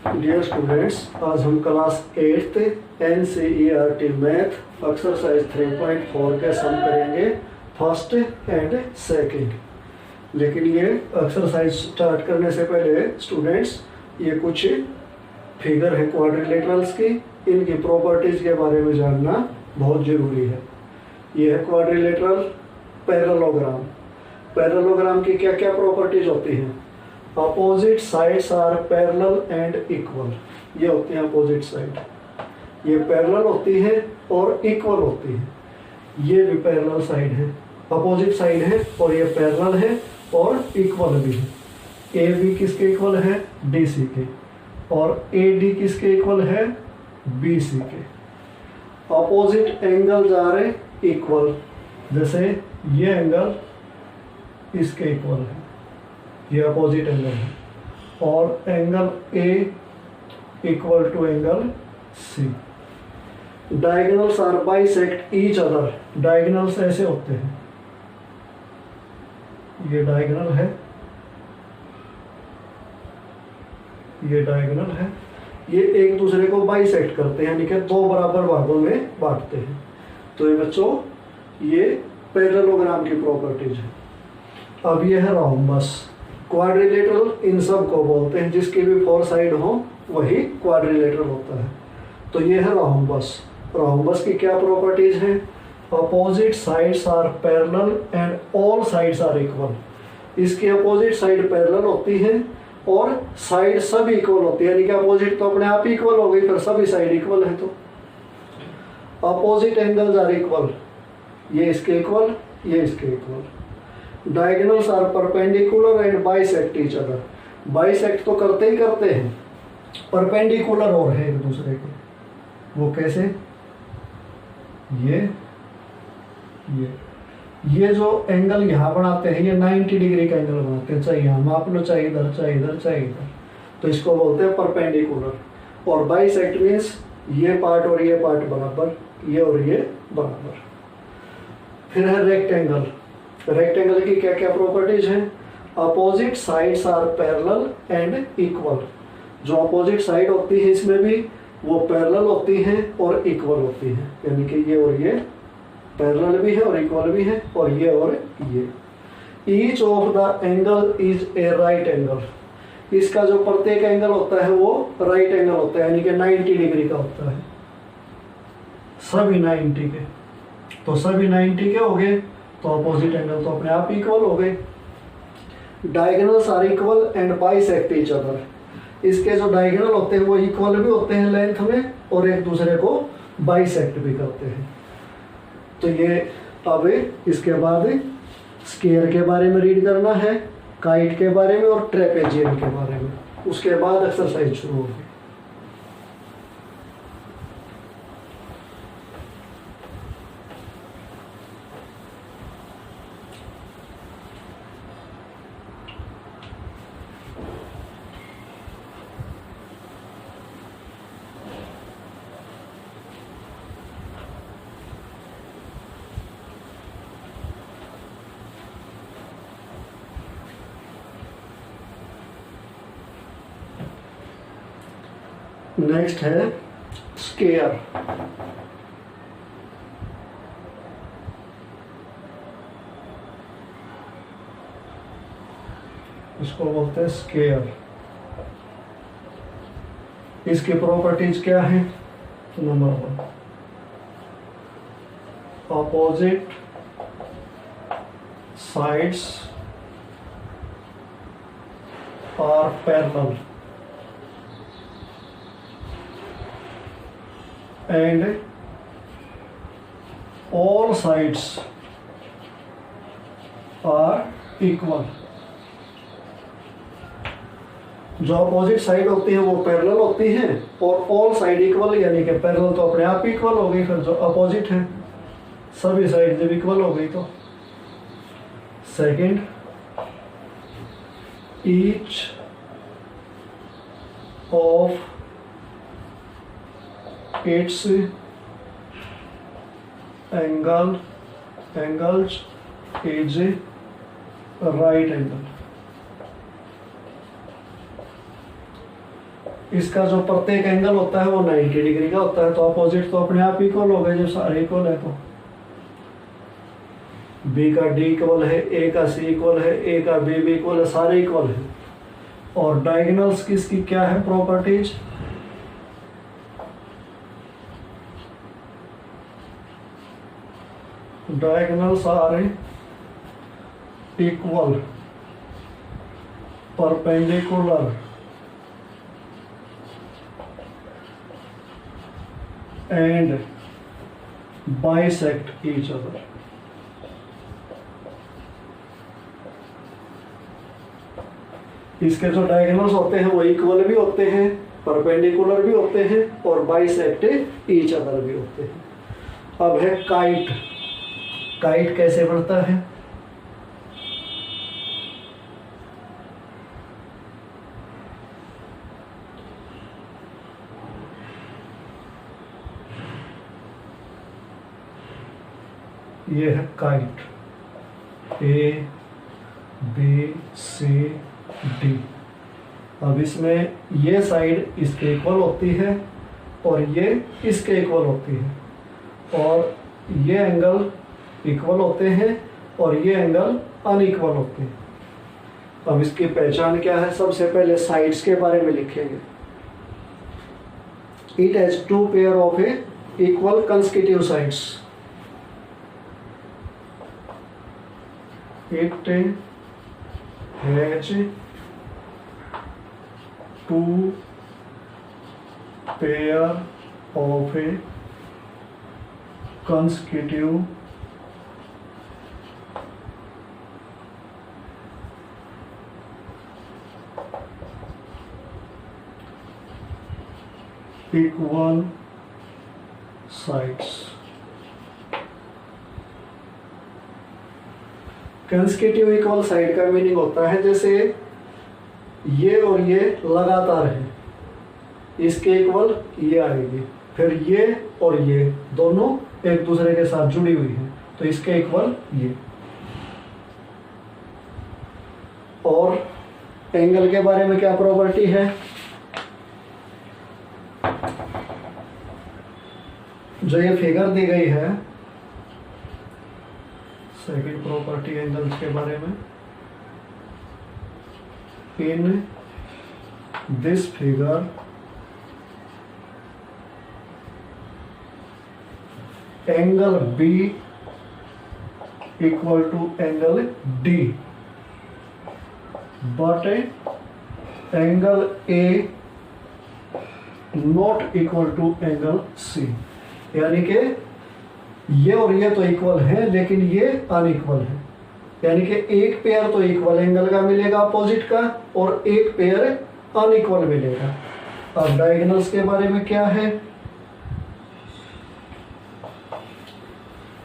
Dear students, आज हम class 8th NCERT math exercise 3.4 के सम करेंगे फर्स्ट एंड सेकंड। लेकिन ये एक्सरसाइज स्टार्ट करने से पहले स्टूडेंट्स ये कुछ फिगर है क्वाड्रिलेटरल्स की, इनकी प्रॉपर्टीज के बारे में जानना बहुत ज़रूरी है। ये है क्वाड्रिलेटरल पैरेललोग्राम। पैरेललोग्राम की क्या क्या प्रॉपर्टीज होती हैं? Opposite sides are parallel and equal. ये होती है अपोजिट साइड, ये पैरेलल होती है और इक्वल होती है। ये भी पैरेलल साइड है, अपोजिट साइड है और ये पैरेलल है और इक्वल भी है। ए बी किसके इक्वल है? डी सी के। और ए डी किसके इक्वल है? बी सी के। अपोजिट एंगल्स आर इक्वल, जैसे ये एंगल इसके इक्वल है, ये अपोजिट एंगल है, और angle A equal to angle C. Diagonals are bisect each other. Diagonals ऐसे होते हैं, ये डायगोनल है, ये डायगोनल है, ये एक दूसरे को बाइसेक्ट करते हैं, यानी कि दो बराबर भागों में बांटते हैं। तो ये बच्चों ये पैरेललोग्राम की प्रॉपर्टीज है। अब ये है रोम्बस। क्वाड्रिलेटरल इन सब को बोलते हैं, जिसकी भी फोर साइड हो वही क्वाड्रिलेटरल होता है। तो ये है रोम्बस। रोम्बस की क्या प्रॉपर्टीज हैं? Opposite sides are parallel and all sides are equal. इसकी अपोजिट साइड पैरेलल होती है और साइड सब इक्वल होती है, यानी कि अपोजिट तो अपने आप इक्वल हो गई, फिर सभी साइड इक्वल है। तो अपोजिट एंगल्स आर इक्वल, ये इसके इक्वल, ये इसके equal. Diagonals are perpendicular and bisect each other. Bisect तो करते ही करते हैं, परपेंडिकुलर और है एक दूसरे के। वो कैसे? ये जो एंगल यहाँ बनाते हैं, ये 90 डिग्री का एंगल बनाते हैं, चाहे यहाँ माप लो, चाहे इधर, चाहे इधर, चाहे इधर, तो इसको बोलते हैं परपेंडिकुलर। और बाइसेक्ट मीन्स ये पार्ट और ये पार्ट बराबर, ये और ये बराबर। फिर है रेक्टेंगल। रेक्टेंगल की क्या क्या प्रॉपर्टीज हैं? Opposite sides are parallel and equal. जो अपोजिट साइड होती है इसमें भी वो पैरेलल होती हैं और इक्वल होती हैं, यानी कि ये और ये पैरेलल भी है और इक्वल भी है, और ये। Each of the angle is a right angle. इसका जो प्रत्येक एंगल होता है वो राइट एंगल होता है, यानी कि 90 डिग्री का होता है, सभी 90 के। तो सभी 90 के हो गए तो अपोजिट एंगल तो अपने आप इक्वल हो गए। Diagonals are equal and bisect each other. इसके जो डायगोनल होते हैं वो इक्वल भी होते हैं लेंथ में और एक दूसरे को बाइसेक्ट भी करते हैं। तो ये अब इसके बाद स्केयर के बारे में रीड करना है, काइट के बारे में और ट्रेपेजियम के बारे में, उसके बाद एक्सरसाइज शुरू होगी। नेक्स्ट है स्केयर। इसको बोलते हैं स्केयर। इसकी प्रॉपर्टीज क्या है? Number 1, opposite sides are parallel and all sides are equal। जो अपोजिट साइड होती है वो पैरेलल होती है और ऑल साइड इक्वल, यानी कि पैरेलल तो अपने आप इक्वल हो गई, फिर जो अपोजिट है सभी साइड जब इक्वल हो गई तो। Second, each of its angles is a right angle। इसका जो प्रत्येक एंगल होता है वो 90 डिग्री का होता है, तो अपोजिट तो अपने आप इक्वल हो गए जब सारे इक्वल है। तो बी का डी इक्वल है, ए का सी इक्वल है, ए का बी भी इक्वल है, सारे इक्वल है। और डायगोनल्स किसकी क्या है properties, diagonals are equal, perpendicular and bisect each other. इसके जो डायगोनल्स होते हैं वो इक्वल भी होते हैं, परपेंडिकुलर भी होते हैं और बाइसेक्ट ईच अदर भी होते हैं। अब है काइट। काइट कैसे बनता है, ये है kite, A B C D. अब इसमें ये साइड इसके इक्वल होती है और ये इसके इक्वल होती है, और ये एंगल इक्वल होते हैं और ये एंगल अनइक्वल होते हैं। अब इसकी पहचान क्या है, सबसे पहले साइड्स के बारे में लिखेंगे। It has two pair of a equal consecutive sides. It has two pair of a consecutive equal sides। Consecutive equal side का मीनिंग होता है जैसे ये और ये लगातार है, इसके इक्वल ये आएगी, फिर ये और ये दोनों एक दूसरे के साथ जुड़ी हुई है तो इसके इक्वल ये। और एंगल के बारे में क्या प्रॉपर्टी है, जो ये फिगर दी गई है, सेकेंड प्रॉपर्टी एंगल्स के बारे में, in this figure angle B equal to angle D, but angle A not equal to angle C. यानी कि ये और ये तो इक्वल है लेकिन ये अनइक्वल है, यानी कि एक पेयर तो इक्वल एंगल का मिलेगा अपोजिट का और एक पेयर अनइक्वल मिलेगा। अब डायगोनल्स के बारे में क्या है,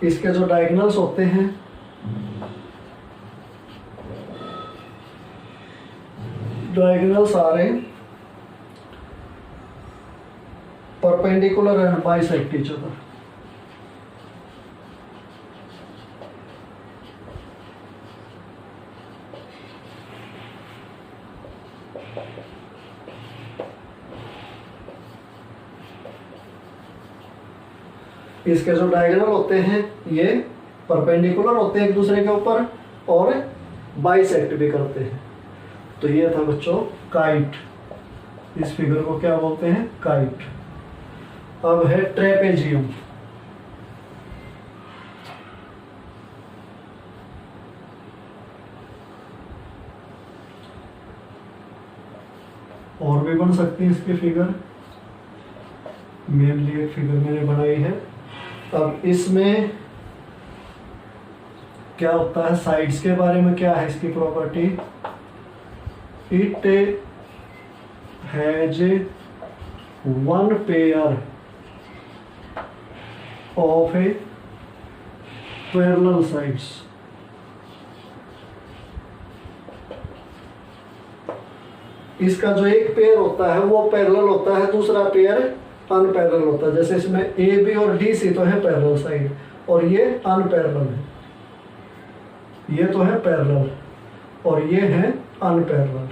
इसके जो डायगोनल्स होते हैं डायगोनल्स आ रहे perpendicular and bisect each other. इसके जो डायगोनल होते हैं ये परपेंडिकुलर होते हैं एक दूसरे के ऊपर और बाइसेक्ट भी करते हैं। तो ये था बच्चों काइट, इस फिगर को क्या बोलते हैं, काइट। अब है ट्रेपेजियम। और भी बन सकती है इसकी फिगर, मेनली एक फिगर मैंने बनाई है। अब इसमें क्या होता है, साइड्स के बारे में क्या है इसकी property, it has one pair of A parallel sides. इसका जो एक पेयर होता है वो पैरेलल होता है, दूसरा पेयर अनपैरेलल होता है। जैसे इसमें ए बी और डी सी तो है पैरेलल साइड और ये अनपैरेलल है, ये तो है पैरेलल और ये है अनपैरेलल,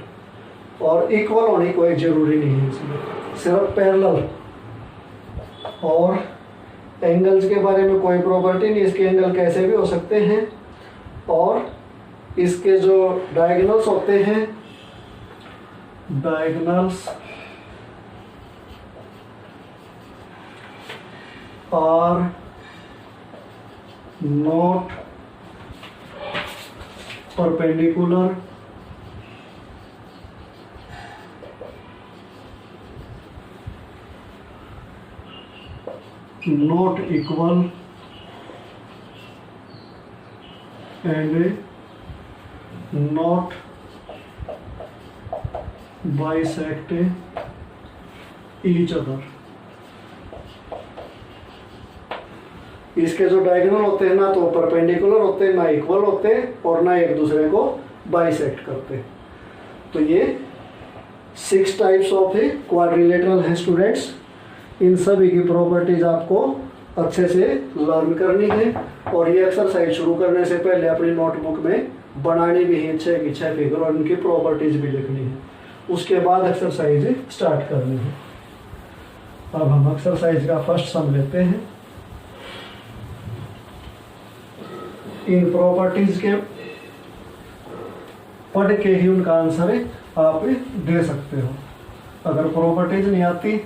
और इक्वल होने कोई जरूरी नहीं है इसमें। सिर्फ पैरेलल, और एंगल्स के बारे में कोई प्रॉपर्टी नहीं, इसके एंगल कैसे भी हो सकते हैं, और इसके जो डायगोनल्स होते हैं, diagonals are not perpendicular not equal and not bisect each other। इसके जो डायगोनल होते हैं ना तो परपेंडिकुलर होते हैं, ना इक्वल होते हैं, और ना एक दूसरे को बाइसेक्ट करते। तो ये 6 टाइप्स ऑफ क्वाड्रिलेटरल हैं स्टूडेंट्स। इन सभी की प्रॉपर्टीज आपको अच्छे से लर्न करनी है, और ये एक्सरसाइज शुरू करने से पहले अपनी नोटबुक में बनानी भी है 6 की 6 फिगर, और इनकी प्रॉपर्टीज भी लिखनी है। उसके बाद एक्सरसाइज स्टार्ट करनी है। अब हम एक्सरसाइज का फर्स्ट सम लेते हैं। इन प्रॉपर्टीज के पढ़ के ही उनका आंसर आप दे सकते हो। अगर प्रॉपर्टीज नहीं आती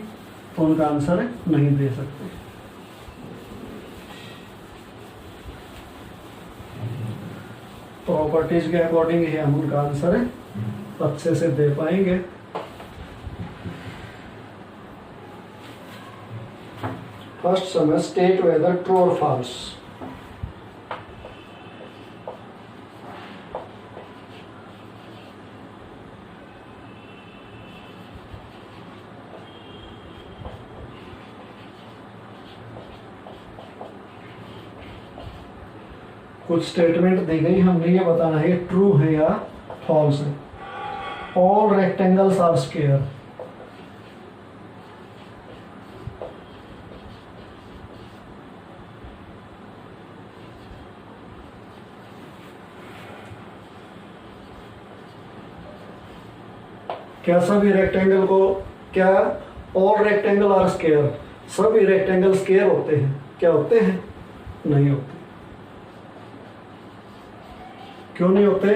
तो उनका आंसर नहीं दे सकते। प्रॉपर्टीज के अकॉर्डिंग ही हम उनका आंसर अच्छे से दे पाएंगे। फर्स्ट सम है स्टेट वेदर ट्रू और फॉल्स। कुछ स्टेटमेंट दी गई, हमने ये बताना है ट्रू है या फॉल्स है। All rectangles are square. क्या सभी रेक्टेंगल को, क्या ऑल रेक्टेंगल आर स्क्वायर, सभी रेक्टेंगल स्क्वायर होते हैं? क्या होते हैं? नहीं होते। क्यों नहीं होते?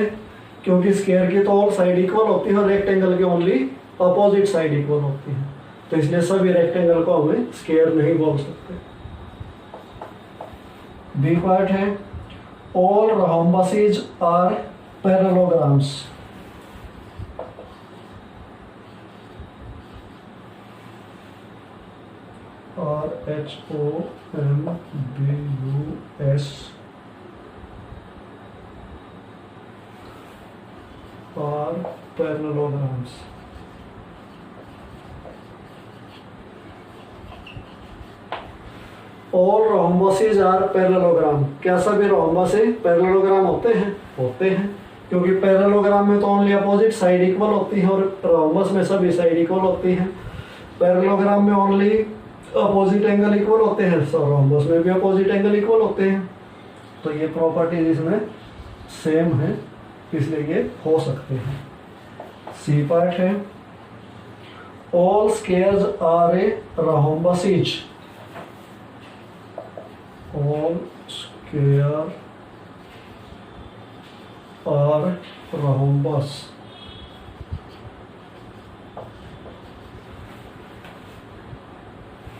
क्योंकि स्क्वायर की तो ऑल साइड इक्वल होती है और रेक्टेंगल की ओनली अपोजिट साइड इक्वल होती है, तो इसलिए सभी रेक्टेंगल को हमें स्क्वायर नहीं बोल सकते। बी पार्ट है ऑल रोम्बसेज आर पैरेललोग्राम्स। और HOMBUS और parallelograms. All rhombuses are parallelogram. क्या सभी रोम्बस पैरेललोग्राम होते हैं? होते हैं, क्योंकि पैरेललोग्राम में तो ओनली अपोजिट साइड इक्वल होती है और रोम्बस में सभी साइड इक्वल होती हैं। पैरेललोग्राम में ओनली अपोजिट एंगल इक्वल होते हैं, सो रोम्बस में भी अपोजिट एंगल इक्वल होते हैं। तो ये प्रॉपर्टीज इसमें सेम है, इसलिए ये हो सकते हैं। सी पार्ट है all squares are a rhombuses. All square are rhombus.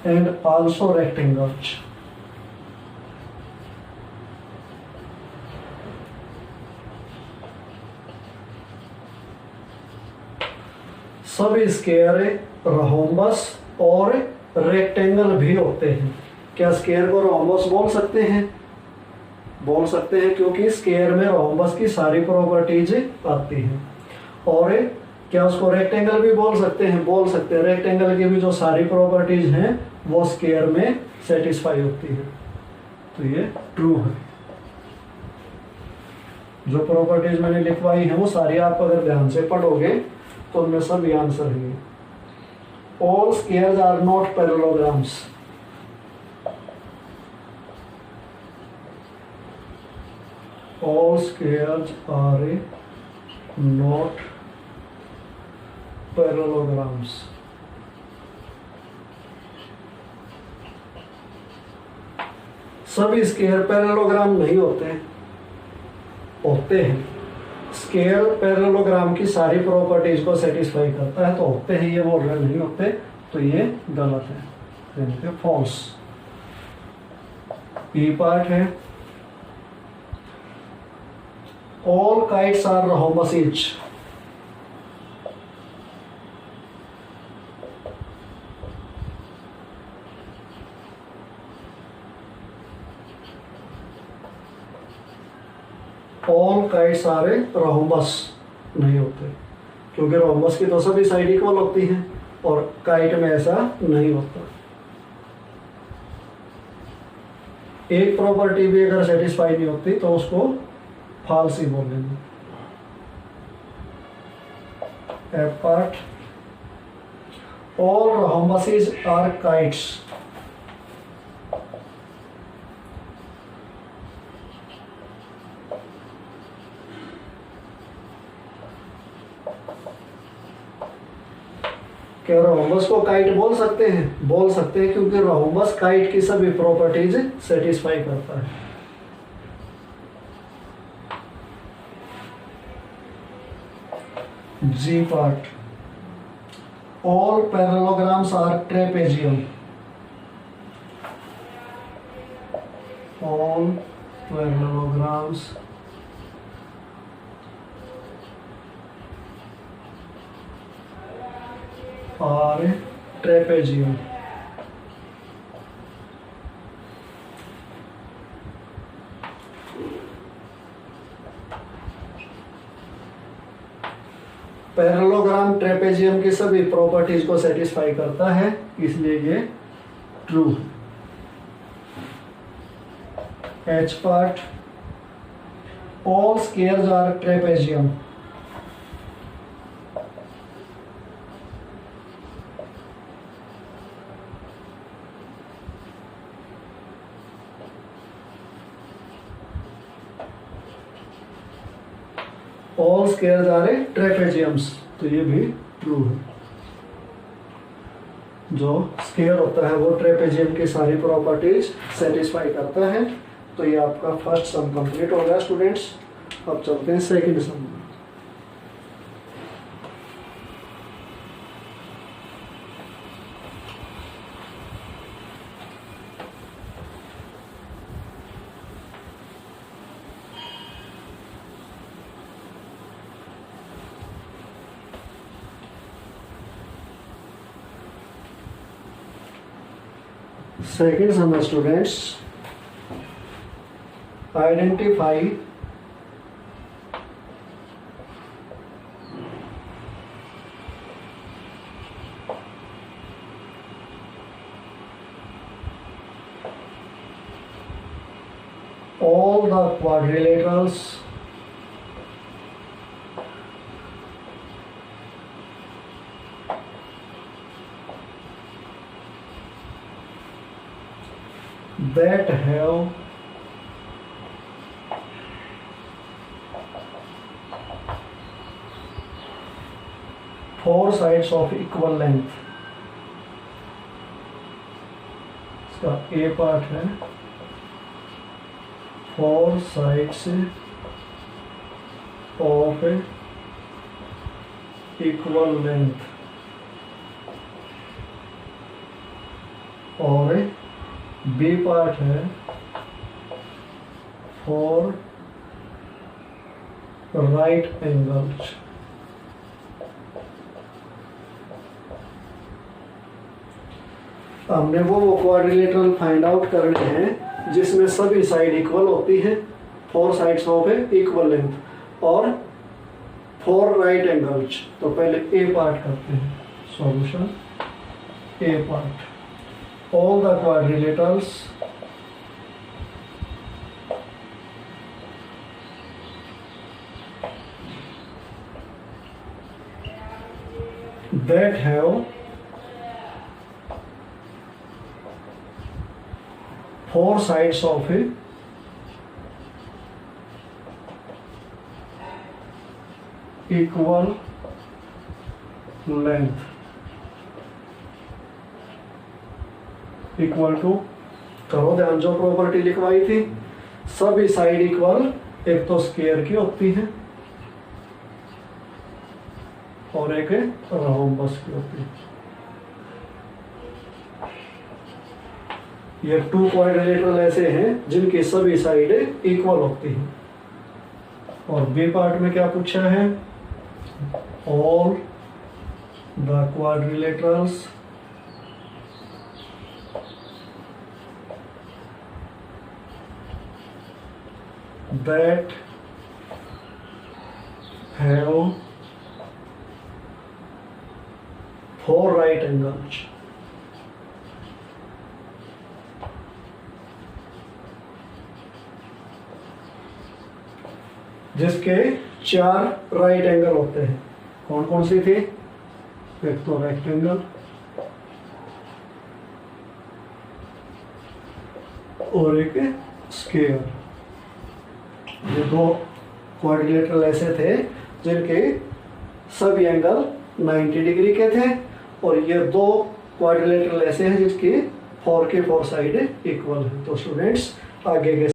And also rectangles. सभी स्क्वायर रोम्बस और रेक्टेंगल भी होते हैं। क्या स्क्वायर को रोम्बस बोल सकते हैं? बोल सकते हैं, क्योंकि स्क्वायर में रोम्बस की सारी प्रॉपर्टीज आती हैं। और क्या उसको रेक्टेंगल भी बोल सकते हैं? बोल सकते हैं। रेक्टेंगल की भी जो सारी प्रॉपर्टीज हैं वो स्क्वायर में सेटिस्फाई होती है, तो ये ट्रू है। जो प्रॉपर्टीज मैंने लिखवाई हैं वो सारी आप अगर ध्यान से पढ़ोगे तो उनमें सभी आंसर है। All squares are not parallelograms. All squares are not parallelograms. सभी स्केयर पैरेललोग्राम नहीं होते, होते हैं। स्केयर पैरेललोग्राम की सारी प्रॉपर्टीज को सेटिस्फाई करता है तो होते हैं, ये बोल रहे नहीं होते, तो ये गलत है, फॉल्स। बी पार्ट है, all kites are rhombus each। All kites are rhombus नहीं होते, क्योंकि rhombus की तो सभी साइड इक्वल होती हैं और काइट में ऐसा नहीं होता। एक प्रॉपर्टी भी अगर सेटिस्फाई नहीं होती तो उसको फॉल्स ही बोलेंगे। F part, all rhombuses are kites. क्या rhombus को काइट बोल सकते हैं? बोल सकते हैं, क्योंकि rhombus काइट की सभी प्रॉपर्टीज सेटिस्फाई करता है। G part, all parallelograms are trapezium. All parallelograms are trapezium. Parallelogram trapezium की सभी प्रॉपर्टीज को सेटिस्फाई करता है, इसलिए ये ट्रू है। H part, all squares are trapezium. All squares are trapeziums, तो ये भी ट्रू है। जो स्केयर होता है वो ट्रेपेजियम की सारी प्रॉपर्टीज सेटिस्फाई करता है। तो ये आपका फर्स्ट सम कंप्लीट हो गया स्टूडेंट्स। अब चलते हैं सेकंड सम में। Second sum, students, identify all the quadrilaterals that have four sides of equal length। इसका ए पार्ट है, four sides of equal length, और बी पार्ट है फोर राइट एंगल्स। हमने वो क्वाड्रिलेटरल फाइंड आउट करने हैं जिसमें सभी साइड इक्वल होती है, four sides of equal length और फोर राइट एंगल्स। तो पहले ए पार्ट करते हैं solution. A part, all the quadrilaterals that have four sides of equal length equal to करो ध्यान, जो प्रॉपर्टी लिखवाई थी, सभी साइड इक्वल एक तो स्क्वायर की होती है और एक रोम्बस की होती है। ये 2 क्वाड्रिलेटरल ऐसे हैं जिनकी सभी साइड इक्वल होती हैं। और बी पार्ट में क्या पूछा है, all the quadrilaterals that have 4 right angles जिसके 4 राइट एंगल होते हैं। कौन कौन सी थी, एक तो रेक्टेंगल और एक स्क्वायर। ये 2 क्वाड्रिलेटरल ऐसे थे जिनके सभी एंगल 90 डिग्री के थे, और ये 2 क्वाड्रिलेटरल ऐसे हैं जिसकी 4 के 4 साइड इक्वल है। तो स्टूडेंट्स आगे के